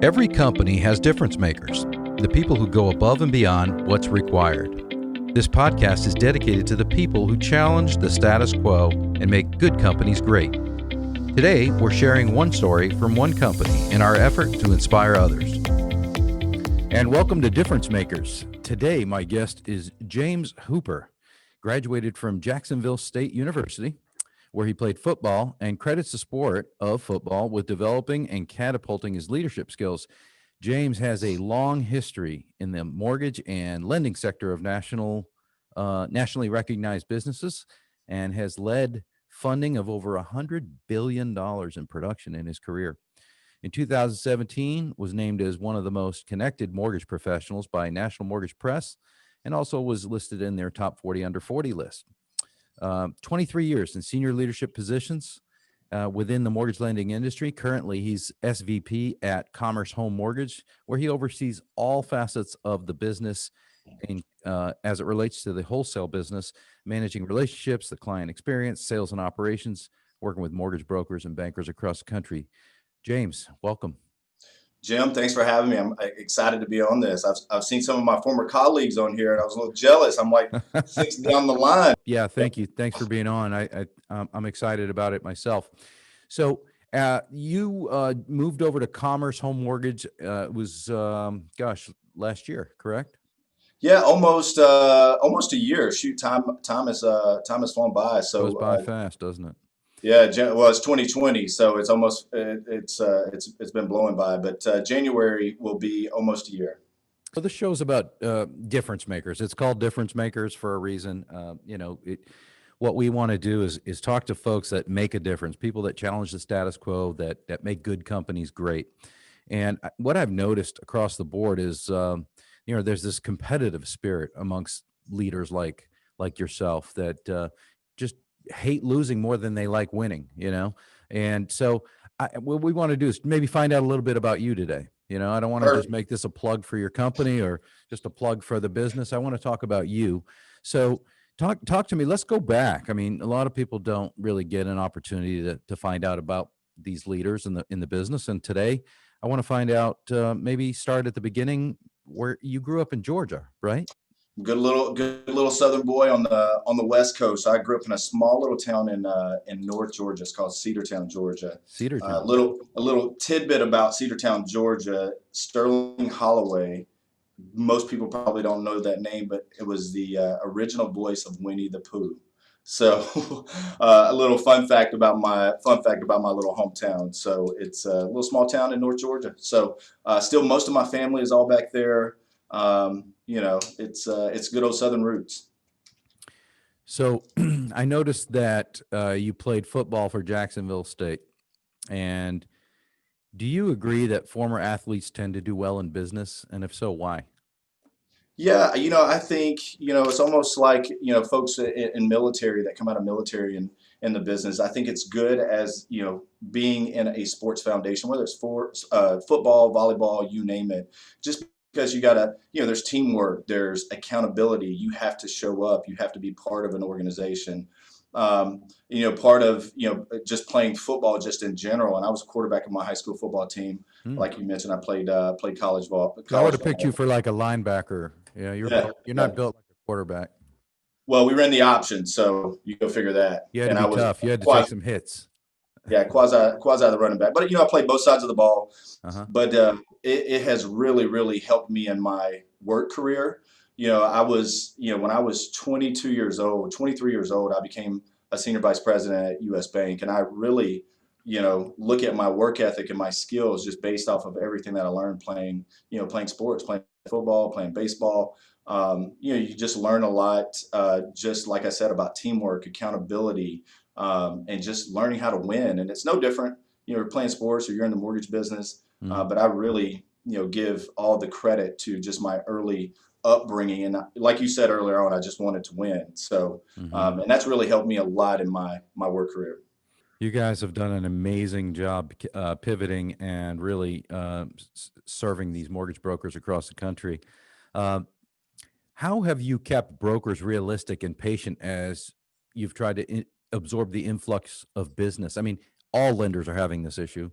Every company has difference makers, the people who go above and beyond what's required. This podcast is dedicated to the people who challenge the status quo and make good companies great. Today, we're sharing one story from one company in our effort to inspire others. And welcome to Difference Makers. Today, my guest is James Hooper, graduated from Jacksonville State University, where he played football and credits the sport of football with developing and catapulting his leadership skills. James has a long history in the mortgage and lending sector of nationally recognized businesses and has led funding of over $100 billion in production in his career. In 2017, was named as one of the most connected mortgage professionals by National Mortgage Press and also was listed in their top 40 under 40 list. 23 years in senior leadership positions within the mortgage lending industry. Currently, he's SVP at Commerce Home Mortgage, where he oversees all facets of the business as it relates to the wholesale business, managing relationships, the client experience, sales and operations, working with mortgage brokers and bankers across the country. James, welcome. Jim, thanks for having me. I'm excited to be on this. I've seen some of my former colleagues on here, and I was a little jealous. I'm like 6 down the line. Yeah, thank you. Thanks for being on. I'm excited about it myself. So you moved over to Commerce Home Mortgage. It was last year, correct? Yeah, almost a year. Shoot, time has flown by. So goes by fast, doesn't it? Yeah, well, it's 2020, so it's almost it's been blowing by. But January will be almost a year. So this show's about difference makers. It's called Difference Makers for a reason. What we want to do is talk to folks that make a difference, people that challenge the status quo, that make good companies great. And what I've noticed across the board is, there's this competitive spirit amongst leaders like yourself that just hate losing more than they like winning, And so what we want to do is maybe find out a little bit about you today. I don't want to just make this a plug for your company or just a plug for the business. I want to talk about you. So talk to me. Let's go back. I mean, a lot of people don't really get an opportunity to find out about these leaders in the business. And today I want to find out, maybe start at the beginning where you grew up in Georgia, right? Good little Southern boy on the West Coast. I grew up in a small little town in North Georgia. It's called Cedartown, Georgia. Cedartown. A little tidbit about Cedartown, Georgia. Sterling Holloway. Most people probably don't know that name, but it was the original voice of Winnie the Pooh. So, a little fun fact about my little hometown. So it's a little small town in North Georgia. So, still most of my family is all back there. It's good old Southern roots. So I noticed that you played football for Jacksonville State. And do you agree that former athletes tend to do well in business? And if so, why? Yeah, I think, it's almost like, folks in military that come out of military and in the business. I think it's good as, being in a sports foundation, whether it's football, volleyball, you name it, just because you gotta, there's teamwork, there's accountability. You have to show up. You have to be part of an organization. Part of, just playing football just in general. And I was a quarterback of my high school football team. Like you mentioned, I played college ball. I would have picked you for like a linebacker. Yeah, you're not built like a quarterback. Well, we ran the option, so you go figure that. You had to be tough. You had to take some hits. Yeah, quasi the running back. But, I played both sides of the ball. But it has really, really helped me in my work career. I was, when I was 23 years old, I became a senior vice president at U.S. Bank. And I really, look at my work ethic and my skills just based off of everything that I learned playing sports, playing football, playing baseball. You just learn a lot, just like I said, about teamwork, accountability, and just learning how to win. And it's no different, you're playing sports or you're in the mortgage business. But I really, give all the credit to just my early upbringing. And like you said earlier on, I just wanted to win. So, and that's really helped me a lot in my work career. You guys have done an amazing job pivoting and really serving these mortgage brokers across the country. How have you kept brokers realistic and patient as you've tried to absorb the influx of business? I mean, all lenders are having this issue.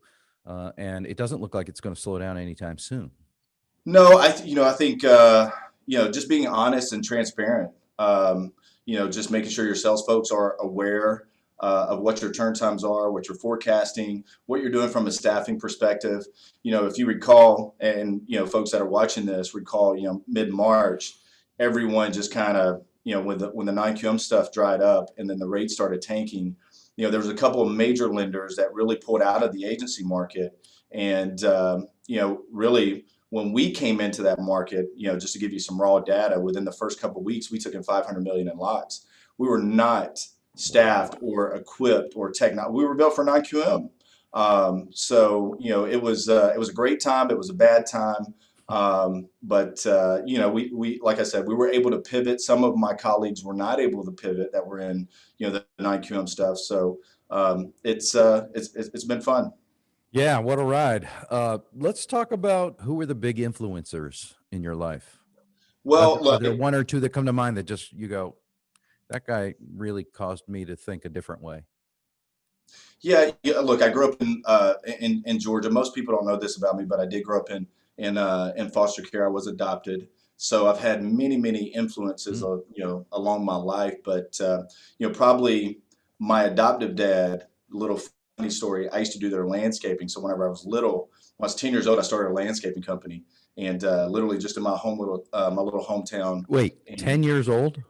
and it doesn't look like it's going to slow down anytime soon. No, I think, just being honest and transparent, just making sure your sales folks are aware of what your turn times are, what you're forecasting, what you're doing from a staffing perspective. If you recall, and, folks that are watching this recall, mid-March, everyone just kind of, when the non-QM stuff dried up and then the rates started tanking, there was a couple of major lenders that really pulled out of the agency market. And, really, when we came into that market, just to give you some raw data, within the first couple of weeks, we took in 500 million in lots. We were not staffed or equipped or we were built for non-QM. So, it was a great time. It was a bad time. But we, like I said, we were able to pivot. Some of my colleagues were not able to pivot that were in, the non-QM stuff. So, it's been fun. Yeah, what a ride. Let's talk about who were the big influencers in your life. Well, are there one or two that come to mind that just you go, that guy really caused me to think a different way? Yeah. Look, I grew up in Georgia. Most people don't know this about me, but I did grow up in foster care. I was adopted, so I've had many influences, along my life. But probably my adoptive dad. Little funny story. I used to do their landscaping. So whenever I was little, when I was 10 years old, I started a landscaping company, and literally just in my my little hometown. Wait, 10 years old?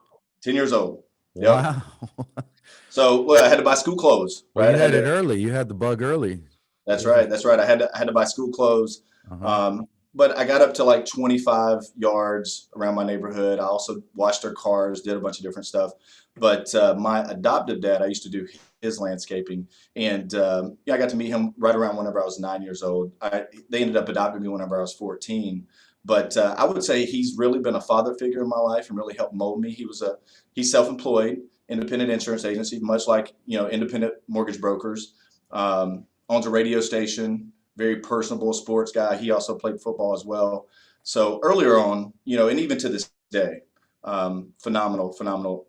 10 years old. Wow. Yep. So I had to buy school clothes. Well, right? You had it early. You had the bug early. That's right. I had to buy school clothes. But I got up to like 25 yards around my neighborhood. I also washed their cars, did a bunch of different stuff. But my adoptive dad, I used to do his landscaping, and I got to meet him right around whenever I was 9 years old. They ended up adopting me whenever I was 14. But I would say he's really been a father figure in my life and really helped mold me. He's self-employed, independent insurance agency, much like independent mortgage brokers. Owns a radio station. Very personable sports guy. He also played football as well. So earlier on, and even to this day, phenomenal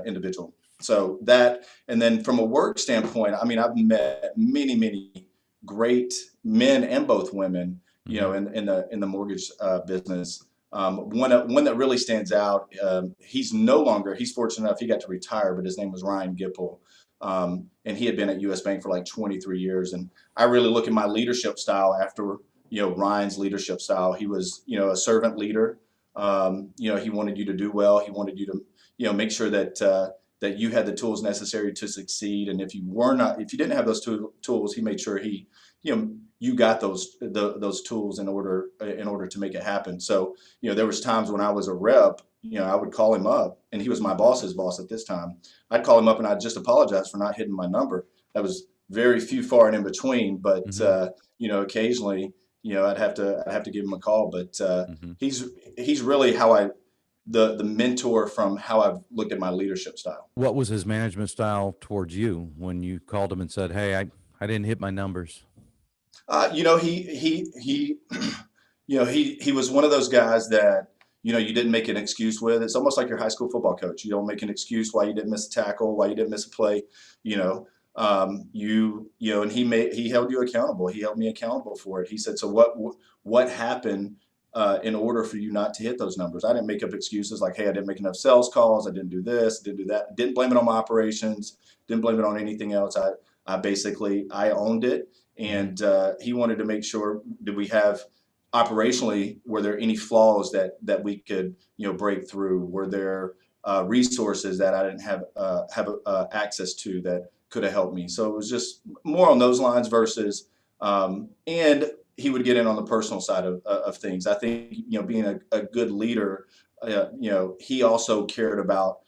individual. So that, and then from a work standpoint, I mean, I've met many great men and both women, in the mortgage business. One that really stands out. He's fortunate enough, he got to retire, but his name was Ryan Gipple. And he had been at US Bank for like 23 years. And I really look at my leadership style after, Ryan's leadership style. He was, a servant leader. He wanted you to do well. He wanted you to, make sure that you had the tools necessary to succeed. And if you didn't have those tools, he made sure you got those tools in order to make it happen. So, there was times when I was a rep, I would call him up, and he was my boss's boss at this time. I'd call him up and I'd just apologize for not hitting my number. That was very few, far and in between, but occasionally, I'd have to give him a call. But he's really the mentor from how I've looked at my leadership style. What was his management style towards you when you called him and said, "Hey, I didn't hit my numbers"? He was one of those guys that, you didn't make an excuse with. It's almost like your high school football coach. You don't make an excuse why you didn't miss a tackle, why you didn't miss a play, and he held you accountable. He held me accountable for it. He said, so what happened in order for you not to hit those numbers? I didn't make up excuses like, hey, I didn't make enough sales calls. I didn't do this, didn't do that. Didn't blame it on my operations. Didn't blame it on anything else. I owned it. And he wanted to make sure, did we have operationally, were there any flaws that we could, break through? Were there resources that I didn't have access to that could have helped me? So it was just more on those lines versus, and he would get in on the personal side of things. I think, being a good leader, he also cared about,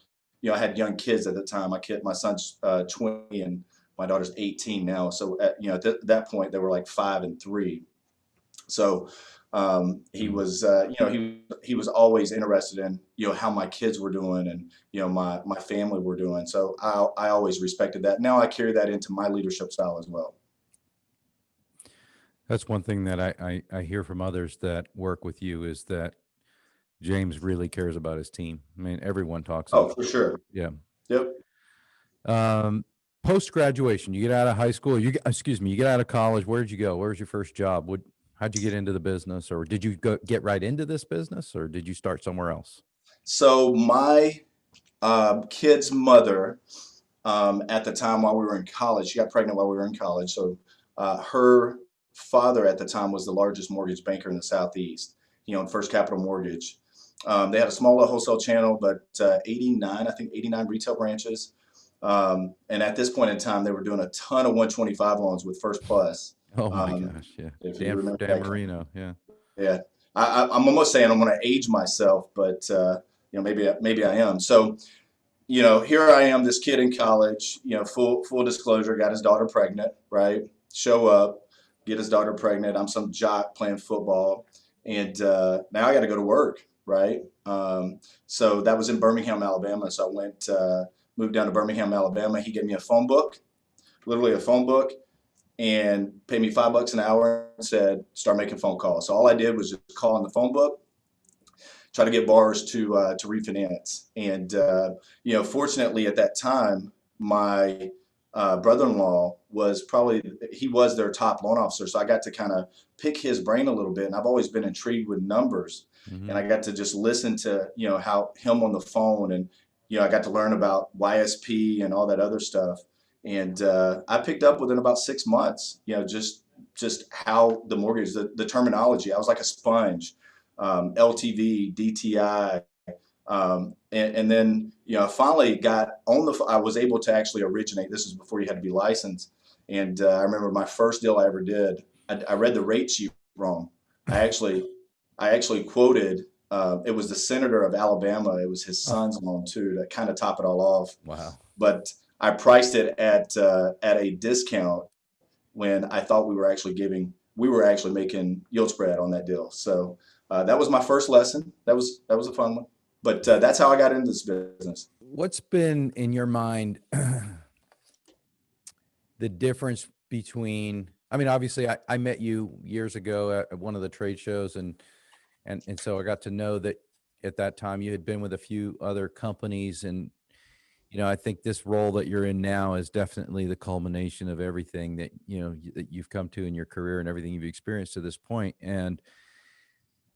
I had young kids at the time. My son's 20 and my daughter's 18 now. So at that point they were like 5 and 3. So he was, he was always interested in, how my kids were doing and, my family were doing. So I always respected that. Now I carry that into my leadership style as well. That's one thing that I hear from others that work with you is that James really cares about his team. I mean, everyone talks. Oh, for sure. Yeah. Yep. Post-graduation, you get out of high school, you get out of college. Where'd you go? Where's your first job? How'd you get into the business, or did you get right into this business, or did you start somewhere else? So my kid's mother, at the time while we were in college, she got pregnant while we were in college. So her father at the time was the largest mortgage banker in the Southeast. He owned First Capital Mortgage. They had a smaller wholesale channel, but 89 retail branches. And at this point in time, they were doing a ton of 125 loans with First Plus. Oh my gosh, yeah. If you remember Dan Marino, yeah. Yeah. I'm almost saying I'm going to age myself, but maybe I am. So, here I am, this kid in college, full disclosure, got his daughter pregnant, right? Show up, get his daughter pregnant. I'm some jock playing football. And now I got to go to work, right? So that was in Birmingham, Alabama. So I moved down to Birmingham, Alabama. He gave me a phone book, literally a phone book, and paid me $5 an hour and said, start making phone calls. So all I did was just call on the phone book, try to get borrowers to refinance. And, fortunately at that time, my brother-in-law was their top loan officer. So I got to kind of pick his brain a little bit. And I've always been intrigued with numbers. Mm-hmm. And I got to just listen to, how him on the phone, and, I got to learn about YSP and all that other stuff. And I picked up within about 6 months, just how the mortgage, the terminology. I was like a sponge. LTV, DTI, and then finally got on I was able to actually originate. This is before you had to be licensed, and I remember my first deal I ever did. I read the rate sheet wrong. I actually quoted. It was the senator of Alabama. It was his son's loan too, to kind of top it all off. Wow! But I priced it at a discount when I thought we were actually making yield spread on that deal. So. That was my first lesson. That was a fun one, but that's how I got into this business. What's been in your mind the difference between? I mean, obviously, I met you years ago at one of the trade shows, and so I got to know that at that time you had been with a few other companies, and I think this role that you're in now is definitely the culmination of everything that that you've come to in your career and everything you've experienced to this point, and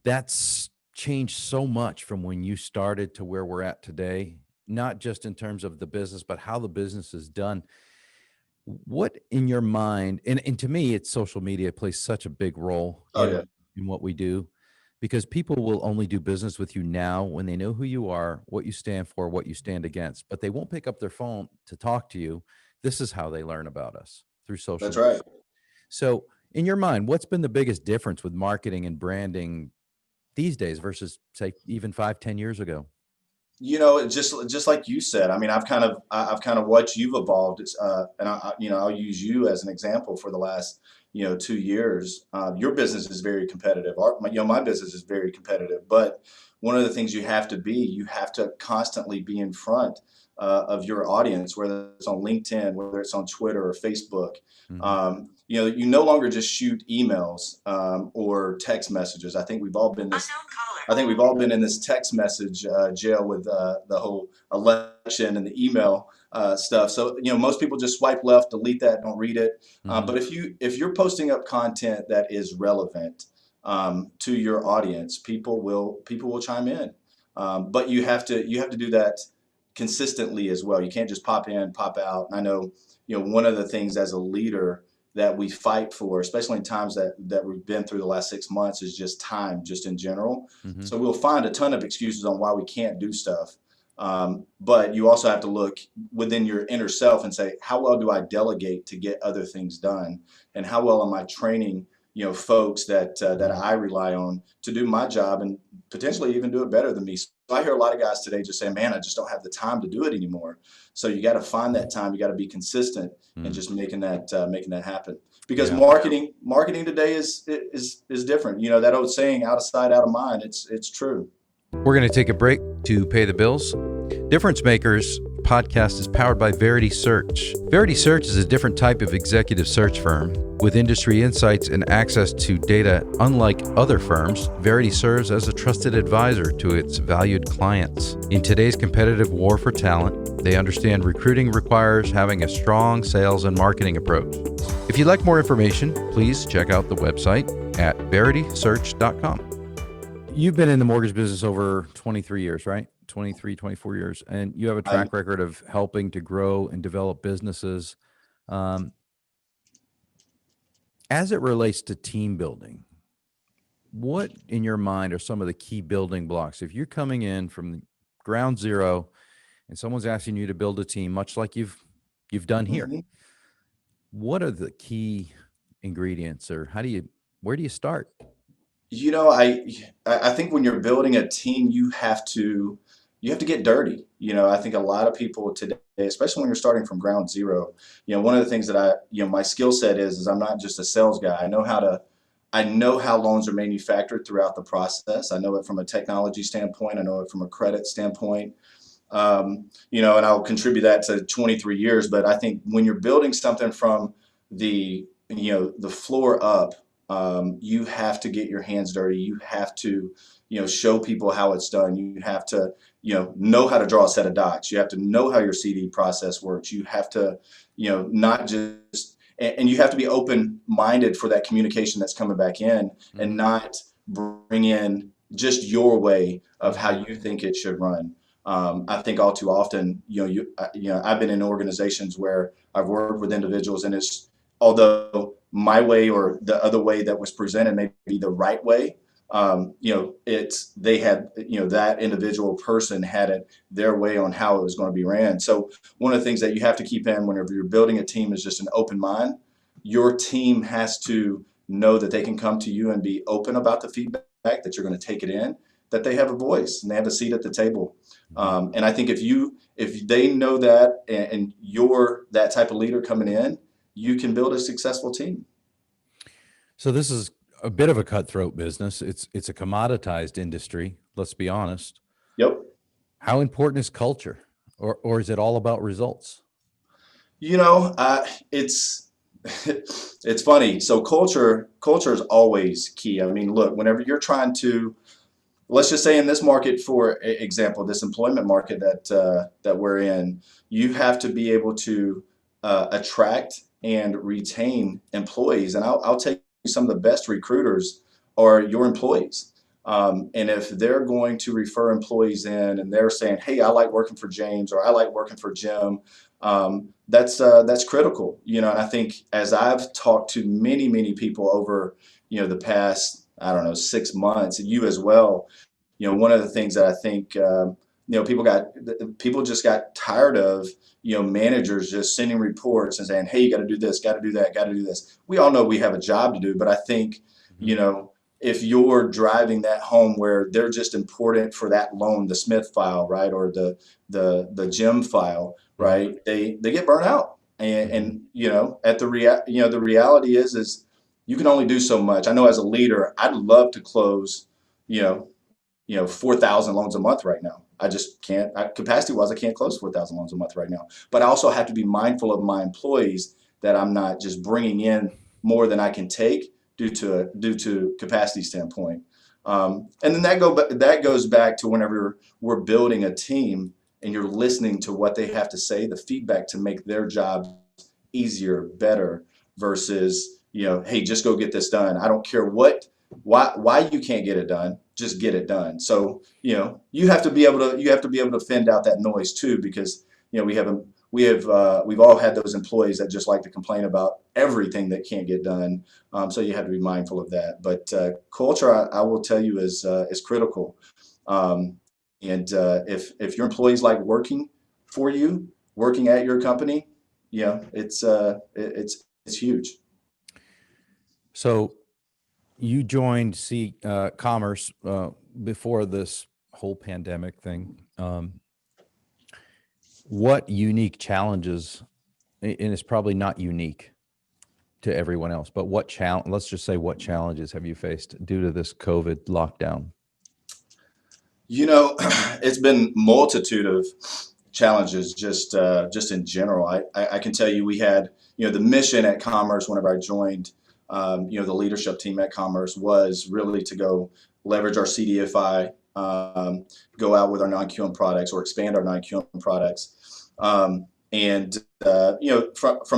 that's changed so much from when you started to where we're at today, not just in terms of the business, but how the business is done. What in your mind, and to me, it's social media plays such a big role in what we do, because people will only do business with you now when they know who you are, what you stand for, what you stand against, but they won't pick up their phone to talk to you. This is how they learn about us, through social media. That's right. So in your mind, what's been the biggest difference with marketing and branding these days versus, say, even 5-10 years ago? Just like you said, I mean, I've kind of watched you've evolved, and I'll use you as an example for the last 2 years. Your business is very competitive. My business is very competitive. But one of the things you have to constantly be in front of your audience, whether it's on LinkedIn, whether it's on Twitter or Facebook. Mm-hmm. You no longer just shoot emails or text messages. I think we've all been in this text message jail with the whole election and the email stuff. So most people just swipe left, delete that, don't read it. Mm-hmm. But if you're posting up content that is relevant to your audience, people will chime in. But you have to do that consistently as well. You can't just pop in, pop out. And I know one of the things as a leader that we fight for, especially in times that we've been through the last 6 months, is just time, just in general. Mm-hmm. So we'll find a ton of excuses on why we can't do stuff. But you also have to look within your inner self and say, how well do I delegate to get other things done? And how well am I training, folks that I rely on to do my job and potentially even do it better than me? So I hear a lot of guys today just say, man, I just don't have the time to do it anymore. So you got to find that time. You got to be consistent and just making that happen. Because marketing today is different. That old saying, out of sight, out of mind. It's true. We're going to take a break to pay the bills. Difference Makers podcast is powered by Verity Search. Verity Search is a different type of executive search firm. With industry insights and access to data unlike other firms, Verity serves as a trusted advisor to its valued clients. In today's competitive war for talent, They understand recruiting requires having a strong sales and marketing approach. If you'd like more information, please check out the website at veritysearch.com. You've been in the mortgage business over 23 years, right? 24 years. And you have a track record of helping to grow and develop businesses. As it relates to team building, what in your mind are some of the key building blocks? If you're coming in from ground zero and someone's asking you to build a team, much like you've done here, what are the key ingredients, or where do you start? I think when you're building a team, you have to get dirty. I think a lot of people today, especially when you're starting from ground zero, one of the things that my skill set is I'm not just a sales guy. I know how loans are manufactured throughout the process. I know it from a technology standpoint. I know it from a credit standpoint. And I'll contribute that to 23 years. But I think when you're building something from the floor up, you have to get your hands dirty. You have to, show people how it's done. You have to, know how to draw a set of docs. You have to know how your CD process works. You have to, not just, and you have to be open-minded for that communication that's coming back in, and not bring in just your way of how you think it should run. I think all too often, I've been in organizations where I've worked with individuals, and although my way or the other way that was presented may be the right way, they had, that individual person had it their way on how it was going to be ran. So one of the things that you have to keep in whenever you're building a team is just an open mind. Your team has to know that they can come to you and be open about the feedback, that you're going to take it in, that they have a voice and they have a seat at the table. And I think if they know that, and you're that type of leader coming in, you can build a successful team. So this is a bit of a cutthroat business. It's a commoditized industry. Let's be honest. Yep. How important is culture, or is it all about results? It's it's funny. So culture is always key. I mean, look, whenever you're trying to, let's just say in this market, for example, this employment market that we're in, you have to be able to attract and retain employees. And I'll tell you, some of the best recruiters are your employees. And if they're going to refer employees in and they're saying, hey, I like working for James, or I like working for Jim, that's critical. And I think as I've talked to many, many people over, the past, 6 months, and you as well, one of the things that I think, people just got tired of, managers just sending reports and saying, hey, you got to do this, got to do that, got to do this. We all know we have a job to do, but I think, if you're driving that home where they're just important for that loan, the Smith file, right, or the Jim file, right, they get burnt out. And the reality is you can only do so much. I know as a leader, I'd love to close, 4,000 loans a month right now. I just can't. Capacity-wise, I can't close 4,000 loans a month right now. But I also have to be mindful of my employees, that I'm not just bringing in more than I can take due to capacity standpoint. And then that goes back to whenever we're building a team and you're listening to what they have to say, the feedback to make their job easier, better, versus, hey, just go get this done. I don't care why you can't get it done. Just get it done. So, you have to be able to fend out that noise too, because, we've all had those employees that just like to complain about everything that can't get done. So you have to be mindful of that. But culture, I will tell you, is critical. And if your employees like working for you, working at your company, it's huge. So you joined Commerce before this whole pandemic thing. What unique challenges, and it's probably not unique to everyone else, but let's just say, what challenges have you faced due to this COVID lockdown? It's been multitude of challenges just in general. I can tell you, we had, the mission at Commerce whenever I joined, the leadership team at Commerce was really to go leverage our CDFI, go out with our non-QM products, or expand our non-QM products. From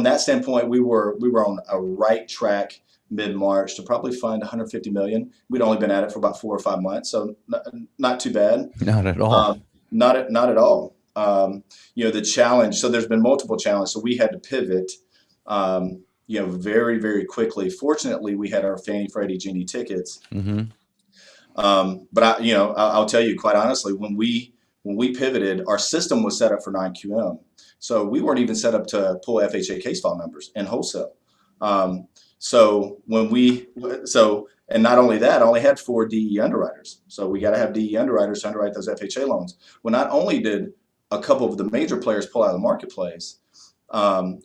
that standpoint, we were on a right track mid-March to probably fund 150 million. We'd only been at it for about 4 or 5 months, so not too bad. Not at all. Not at all. The challenge. So there's been multiple challenges. So we had to pivot. Very, very quickly. Fortunately, we had our Fannie Freddie Ginnie tickets. Mm-hmm. I'll tell you quite honestly, when we pivoted, our system was set up for non-QM. So we weren't even set up to pull FHA case file numbers in wholesale. And not only that, I only had 4 DE underwriters. So we got to have DE underwriters to underwrite those FHA loans. Well, not only did a couple of the major players pull out of the marketplace,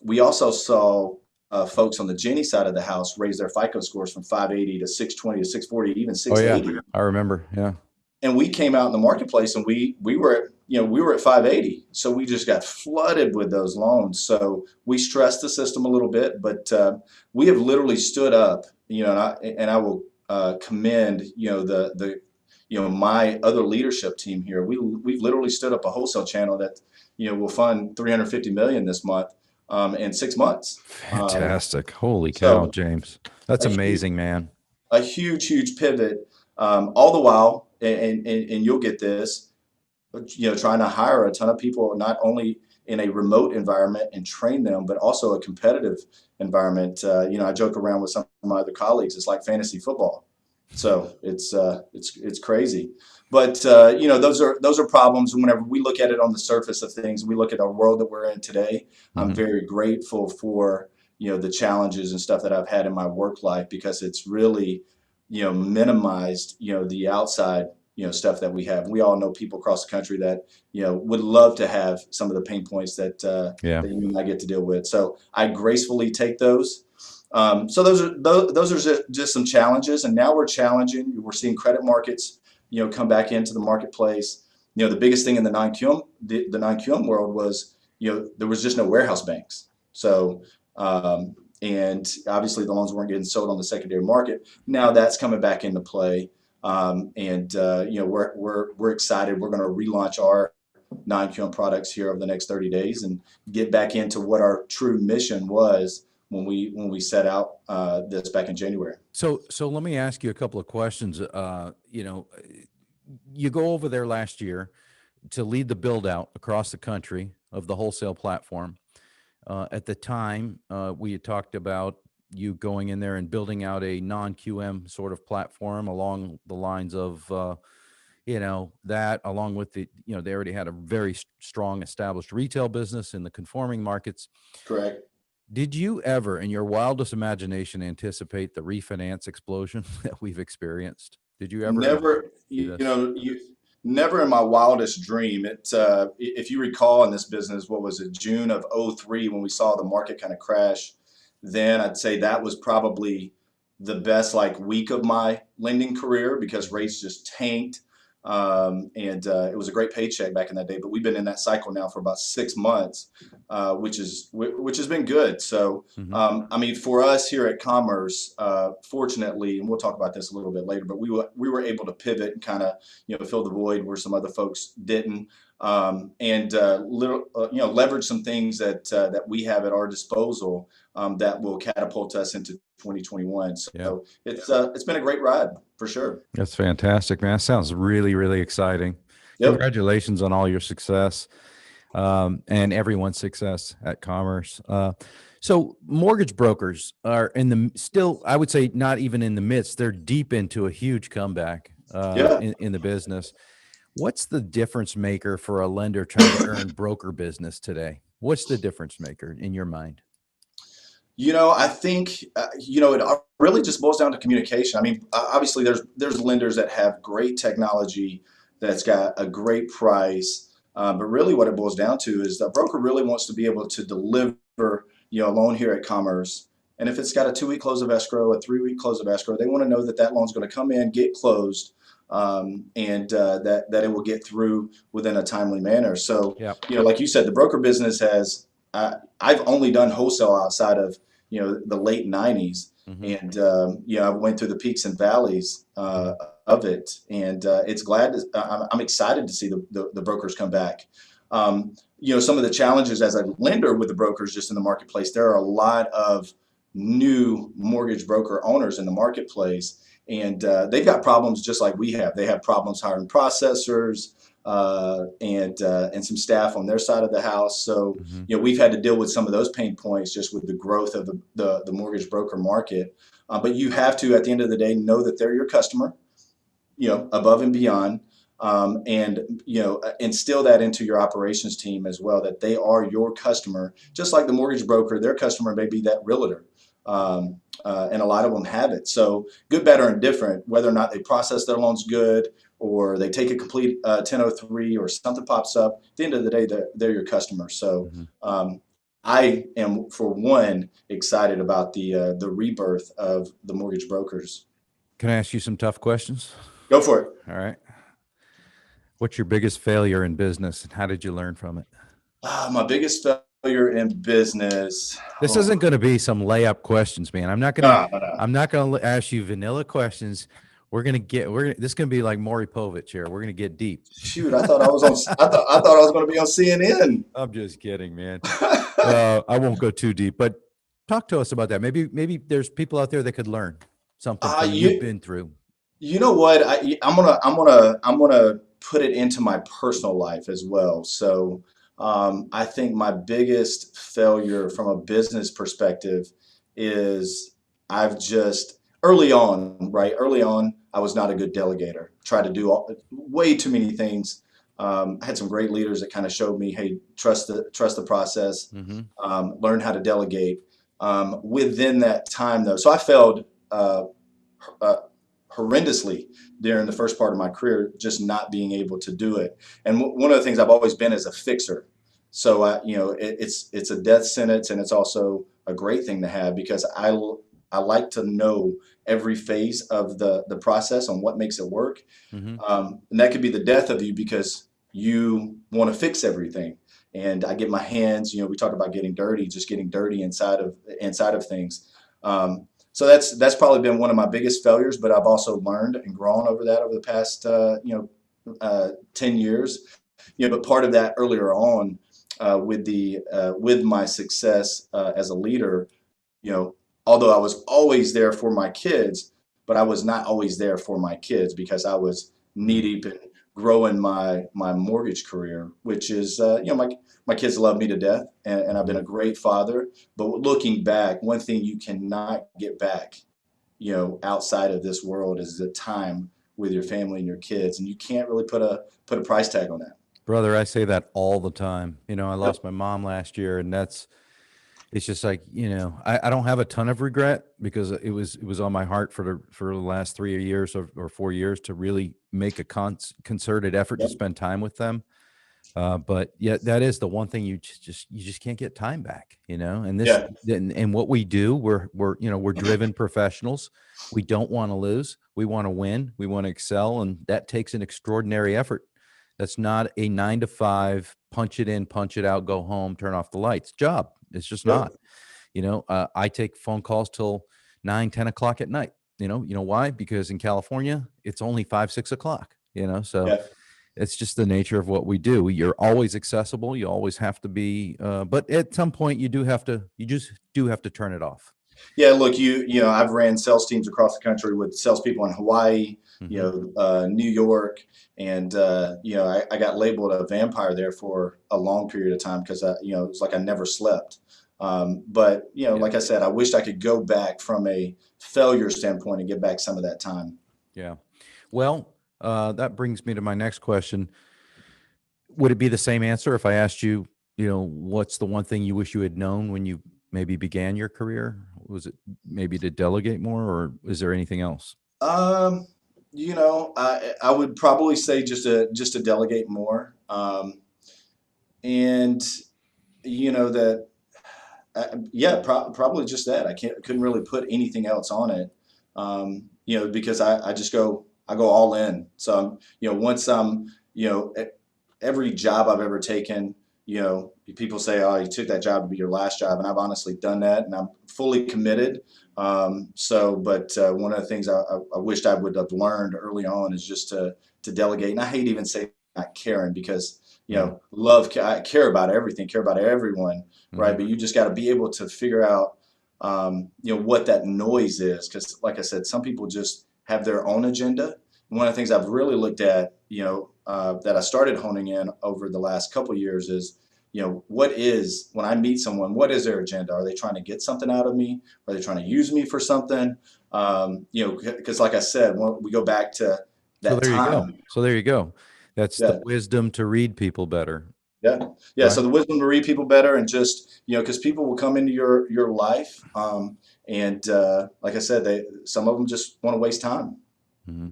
we also saw folks on the Ginnie side of the house raise their FICO scores from 580 to 620 to 640, even 680. Oh, yeah. I remember. Yeah. And we came out in the marketplace and we were at 580. So we just got flooded with those loans. So we stressed the system a little bit, but we have literally stood up, and I will commend, my other leadership team here. We've literally stood up a wholesale channel that, will fund 350 million this month. In 6 months. Fantastic. Holy cow, so James. That's amazing, man. A huge pivot. All the while, and you'll get this, trying to hire a ton of people, not only in a remote environment and train them, but also a competitive environment. I joke around with some of my other colleagues. It's like fantasy football. So it's crazy. But those are problems. And whenever we look at it on the surface of things, we look at our world that we're in today. Mm-hmm. I'm very grateful for the challenges and stuff that I've had in my work life, because it's really minimized the outside stuff that we have. We all know people across the country that would love to have some of the pain points that you might get to deal with. So I gracefully take those. So those are just some challenges, and now we're challenging. We're seeing credit markets come back into the marketplace. The biggest thing in the non-QM world was there was just no warehouse banks. So and obviously the loans weren't getting sold on the secondary market. Now that's coming back into play, we're excited. We're going to relaunch our non-QM products here over the next 30 days and get back into what our true mission was when we set out this back in January. So let me ask you a couple of questions. You go over there last year to lead the build out across the country of the wholesale platform. At the time, we had talked about you going in there and building out a non-QM sort of platform along the lines of, that along with they already had a very strong established retail business in the conforming markets. Correct. Did you ever, in your wildest imagination, anticipate the refinance explosion that we've experienced? Did you ever? Never, never in my wildest dream. If you recall in this business, what was it, June of 2003, when we saw the market kind of crash, then I'd say that was probably the best week of my lending career, because rates just tanked. It was a great paycheck back in that day, but we've been in that cycle now for about 6 months, which has been good. So, mm-hmm. For us here at Commerce, fortunately, and we'll talk about this a little bit later, but we were able to pivot and kind of, fill the void where some other folks didn't, leverage some things that we have at our disposal, that will catapult us into 2021. So it's been a great ride for sure. That's fantastic, man. That sounds really, really exciting. Yep. Congratulations on all your success, and everyone's success at Commerce. So mortgage brokers are I would say not even in the midst, they're deep into a huge comeback in the business. What's the difference maker for a lender trying to earn broker business today? What's the difference maker in your mind? I think, it really just boils down to communication. Obviously there's lenders that have great technology that's got a great price. But really what it boils down to is the broker really wants to be able to deliver, a loan here at Commerce. And if it's got a 2-week close of escrow, a 3-week close of escrow, they want to know that loan's going to come in, get closed, and that it will get through within a timely manner. So, like you said, the broker business has, I've only done wholesale outside of, the late 90s. Mm-hmm. And, I went through the peaks and valleys of it. And I'm excited to see the brokers come back. some of the challenges as a lender with the brokers just in the marketplace, there are a lot of new mortgage broker owners in the marketplace, and they've got problems just like we have. They have problems hiring processors and some staff on their side of the house. So, we've had to deal with some of those pain points just with the growth of the mortgage broker market. But you have to, at the end of the day, know that they're your customer, above and beyond. And instill that into your operations team as well, that they are your customer, just like the mortgage broker. Their customer may be that realtor, and a lot of them have it. So good, better, and different, whether or not they process their loans good, or they take a complete 1003, or something pops up. At the end of the day, they're your customer. So I am, for one, excited about the rebirth of the mortgage brokers. Can I ask you some tough questions? Go for it. All right. What's your biggest failure in business, and how did you learn from it? My biggest failure in business. This isn't going to be some layup questions, man. I'm not going to ask you vanilla questions. This is going to be like Maury Povich here. We're going to get deep. Shoot, I thought I was on. I thought I was going to be on CNN. I'm just kidding, man. I won't go too deep, but talk to us about that. Maybe there's people out there that could learn something from you've been through. You know what? I'm gonna put it into my personal life as well. So I think my biggest failure from a business perspective is early on, I was not a good delegator. Tried to do way too many things. I had some great leaders that kind of showed me, hey, trust the process, learn how to delegate. Within that time, though, so I failed horrendously during the first part of my career, just not being able to do it. And one of the things I've always been is a fixer. So it's a death sentence, and it's also a great thing to have, because I like to know every phase of the process on what makes it work. And that could be the death of you, because you want to fix everything. And I get my hands, we talk about getting dirty, just getting dirty inside of things. So that's probably been one of my biggest failures, but I've also learned and grown over the past 10 years. But part of that earlier on, with my success as a leader, although I was always there for my kids, but I was not always there for my kids, because I was knee deep in growing my mortgage career, which is my kids love me to death, and I've been a great father. But looking back, one thing you cannot get back, outside of this world, is the time with your family and your kids, and you can't really put a price tag on that. Brother, I say that all the time. I lost my mom last year, and it's just like, I don't have a ton of regret, because it was on my heart for the last 3 years or 4 years to really make a concerted effort to spend time with them. But yet that is the one thing you just can't get time back, and this, and what we do, we're driven professionals. We don't want to lose. We want to win. We want to excel. And that takes an extraordinary effort. That's not a 9 to 5, punch it in, punch it out, go home, turn off the lights job. It's just not. I take phone calls till 9, 10 o'clock at night. You know why? Because in California, it's only 5, 6 o'clock, so it's just the nature of what we do. You're always accessible. You always have to be, but at some point you just do have to turn it off. Yeah, look, I've ran sales teams across the country with salespeople in Hawaii, New York, and I got labeled a vampire there for a long period of time, because it's like I never slept. But like I said, I wished I could go back from a failure standpoint and get back some of that time. Yeah. Well, that brings me to my next question. Would it be the same answer if I asked you, what's the one thing you wish you had known when you maybe began your career? Was it maybe to delegate more, or is there anything else? I would probably say just to delegate more. And that, probably just that. I couldn't really put anything else on it. Because I go all in. So once every job I've ever taken, people say, oh, you took that job to be your last job. And I've honestly done that, and I'm fully committed. But one of the things I wished I would have learned early on is just to delegate. And I hate even saying not caring, because, love, I care about everything, care about everyone, right? But you just got to be able to figure out, what that noise is. Because like I said, some people just have their own agenda. One of the things I've really looked at, that I started honing in over the last couple of years is, when I meet someone, what is their agenda? Are they trying to get something out of me? Are they trying to use me for something? Because like I said, when we go back to that time. So there you go. That's the wisdom to read people better. Yeah. Right? So the wisdom to read people better, and just, because people will come into your life. And like I said, some of them just want to waste time. Mm-hmm.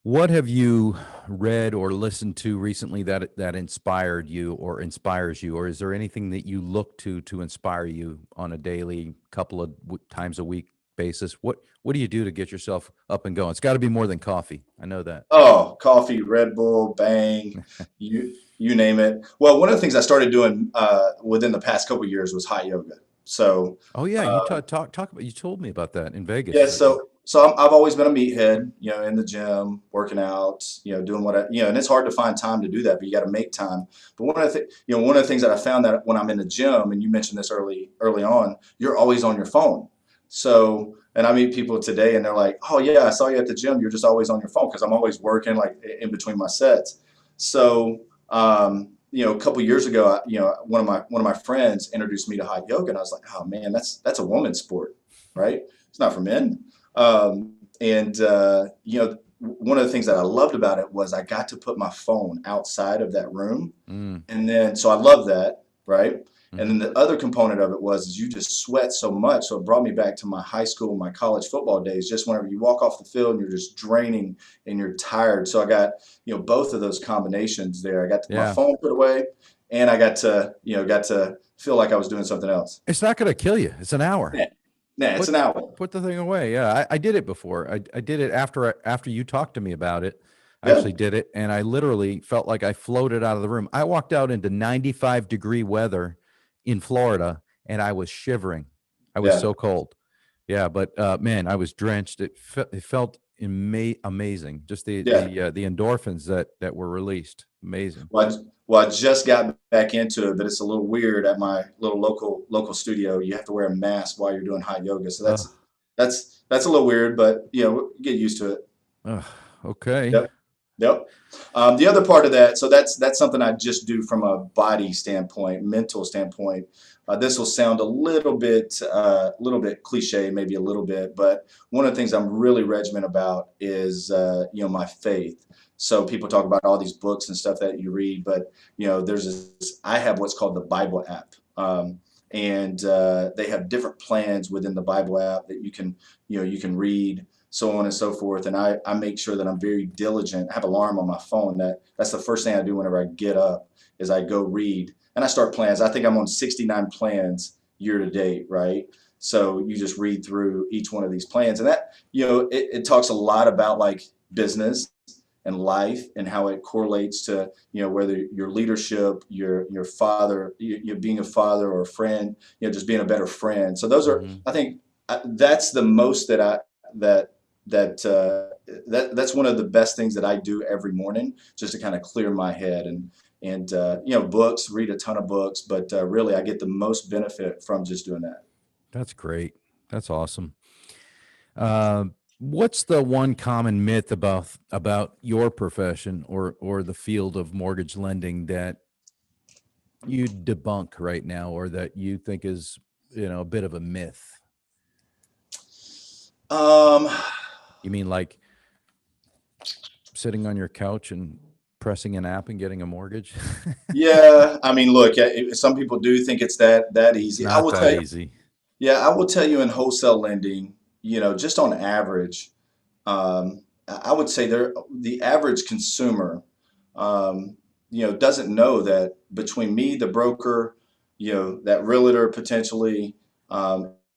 What have you read or listened to recently that inspired you or inspires you? Or is there anything that you look to inspire you on a daily, couple of times a week basis? What do you do to get yourself up and going? It's got to be more than coffee. I know that. Oh, coffee, Red Bull, Bang, you name it. Well, one of the things I started doing within the past couple of years was hot yoga. So, you talk about, you told me about that in Vegas. Yeah, so I've always been a meathead, in the gym, working out, doing what and it's hard to find time to do that, but you got to make time. But one of the things that I found, that when I'm in the gym, and you mentioned this early on, you're always on your phone. So, and I meet people today and they're like, "Oh yeah, I saw you at the gym. You're just always on your phone," because I'm always working, like in between my sets. So, a couple years ago, one of my friends introduced me to hot yoga, and I was like, "Oh man, that's a woman's sport, right? It's not for men." One of the things that I loved about it was I got to put my phone outside of that room. And then, so I love that, right? And then the other component of it is you just sweat so much. So it brought me back to my high school, my college football days, just whenever you walk off the field and you're just draining and you're tired. So I got, both of those combinations there. I got my phone put away, and I got to feel like I was doing something else. It's not going to kill you. It's an hour. It's an hour. Put the thing away. Yeah, I did it before. I did it after you talked to me about it. I actually did it, and I literally felt like I floated out of the room. I walked out into 95-degree weather in Florida, and I was shivering. I was so cold. Yeah, but man, I was drenched. It felt amazing. Just the endorphins that were released. Amazing. Well, I just got back into it, but it's a little weird at my little local studio. You have to wear a mask while you're doing hot yoga, so that's a little weird, but we'll get used to it. Okay. Yep. The other part of that, so that's something I just do from a body standpoint, mental standpoint. This will sound a little bit cliche, maybe a little bit, but one of the things I'm really regimented about is my faith. So people talk about all these books and stuff that you read, but I have what's called the Bible app, and they have different plans within the Bible app that you can read, so on and so forth. And I make sure that I'm very diligent. I have an alarm on my phone that's the first thing I do whenever I get up, is I go read and I start plans. I think I'm on 69 plans year to date, right? So you just read through each one of these plans, and that it talks a lot about like business and life, and how it correlates to whether your leadership, your father, you're being a father or a friend, just being a better friend. So those are, I think, that's the most that's one of the best things that I do every morning, just to kind of clear my head. And books, read a ton of books, but really I get the most benefit from just doing that. That's great. That's awesome. What's the one common myth about your profession or the field of mortgage lending that you debunk right now, or that you think is a bit of a myth? You mean like sitting on your couch and pressing an app and getting a mortgage? Yeah, I mean, look, some people do think it's that easy. Not that easy. Yeah, I will tell you, in wholesale lending, just on average, I would say the average consumer, doesn't know that between me, the broker, that realtor potentially,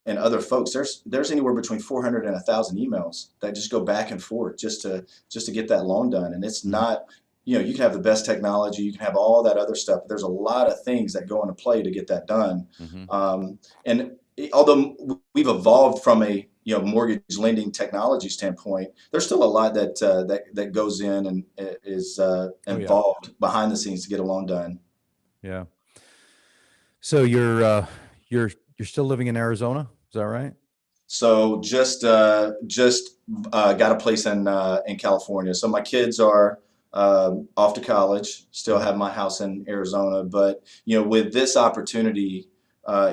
and other folks, there's anywhere between 400 and 1,000 emails that just go back and forth just to get that loan done. And it's not, you can have the best technology, you can have all that other stuff, but there's a lot of things that go into play to get that done. And although we've evolved from a mortgage lending technology standpoint, there's still a lot that goes in and is involved behind the scenes to get a loan done. Yeah. So you're still living in Arizona, is that right? So just got a place in California. So my kids are off to college. Still have my house in Arizona, but with this opportunity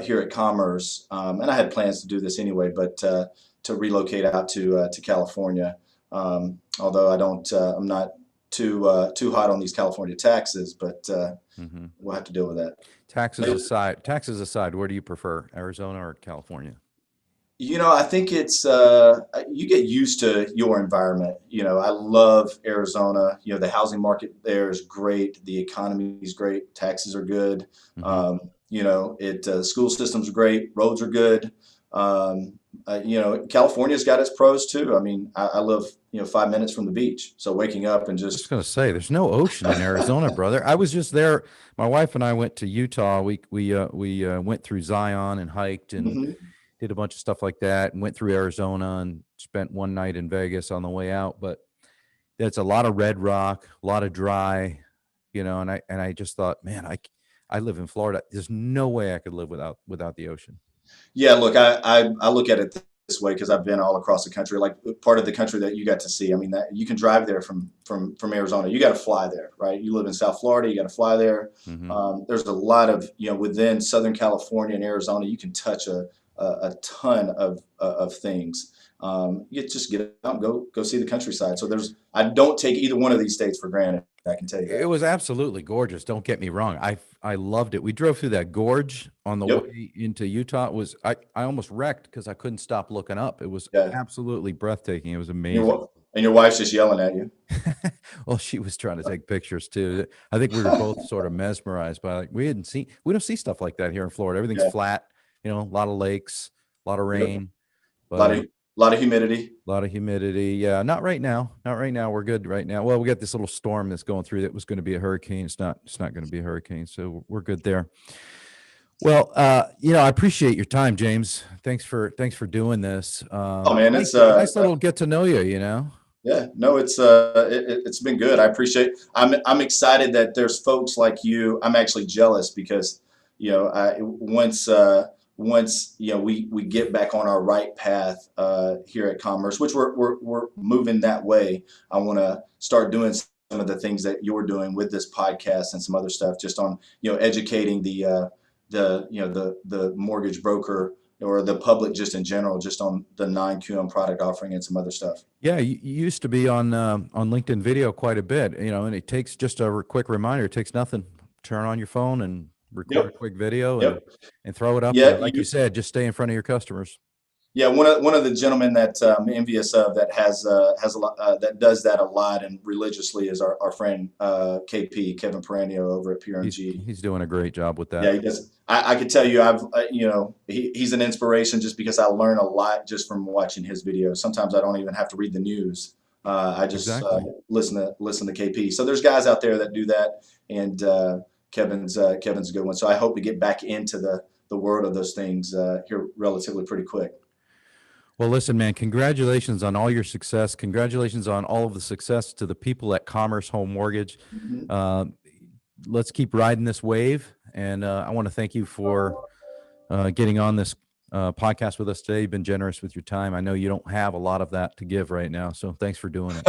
here at Commerce, and I had plans to do this anyway, but to relocate out to California. Although I'm not too hot on these California taxes, but we'll have to deal with that. Taxes aside, where do you prefer, Arizona or California? I think it's you get used to your environment. I love Arizona. The housing market there is great. The economy is great. Taxes are good. School system's great. Roads are good. California's got its pros too. I mean, I live 5 minutes from the beach, so waking up and I was going to say, there's no ocean in Arizona, brother. I was just there. My wife and I went to Utah. We went through Zion and hiked and did a bunch of stuff like that, and went through Arizona and spent one night in Vegas on the way out. But that's a lot of red rock, a lot of dry, and I just thought, man, I live in Florida. There's no way I could live without the ocean. Yeah, look, I look at it this way because I've been all across the country, like part of the country that you got to see. I mean, that you can drive there from Arizona. You got to fly there, right? You live in South Florida, you got to fly there. There's a lot of, within Southern California and Arizona, you can touch a ton of things. You just get out and go see the countryside. So I don't take either one of these states for granted. I can tell you that. It was absolutely gorgeous. Don't get me wrong. I loved it. We drove through that gorge on the way into Utah. I almost wrecked because I couldn't stop looking up. It was absolutely breathtaking. It was amazing. And your wife's just yelling at you. Well, she was trying to take pictures too. I think we were both sort of mesmerized by we don't see stuff like that here in Florida. Everything's flat, a lot of lakes, a lot of rain, but a lot of humidity. A lot of humidity. Yeah, not right now. Not right now. We're good right now. Well, we got this little storm that's going through that was going to be a hurricane. It's not going to be a hurricane, so we're good there. Well, I appreciate your time, James. Thanks for doing this. Oh man, it's nice little get to know you. Yeah, no, it's been good. I appreciate. I'm excited that there's folks like you. I'm actually jealous because once we get back on our right path here at Commerce, which we're moving that way. I want to start doing some of the things that you're doing with this podcast and some other stuff, just on educating the mortgage broker or the public just in general, just on the non-QM product offering and some other stuff. Yeah, you used to be on LinkedIn video quite a bit, and it takes just a quick reminder. It takes nothing. Turn on your phone and record a quick video and throw it up there. Like you said, just stay in front of your customers. Yeah, one of the gentlemen that I'm envious of that has a lot that does that a lot and religiously is our friend KP Kevin Peranio over at PRMG. He's doing a great job with that. Yeah, he does. I could tell you, he's an inspiration just because I learn a lot just from watching his videos. Sometimes I don't even have to read the news. I just listen to KP. So there's guys out there that do that, and Kevin's a good one. So I hope to get back into the world of those things here relatively pretty quick. Well, listen, man, congratulations on all your success. Congratulations on all of the success to the people at Commerce Home Mortgage. Let's keep riding this wave. And I want to thank you for getting on this podcast with us today. You've been generous with your time. I know you don't have a lot of that to give right now, so thanks for doing it.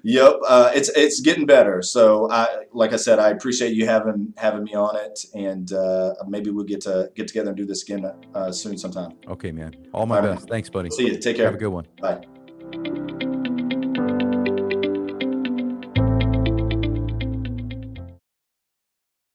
Yep, it's getting better. So, like I said, I appreciate you having me on it, and maybe we'll get together and do this again soon sometime. Okay, man. All my best. Thanks, buddy. See you. Take care. Have a good one. Bye.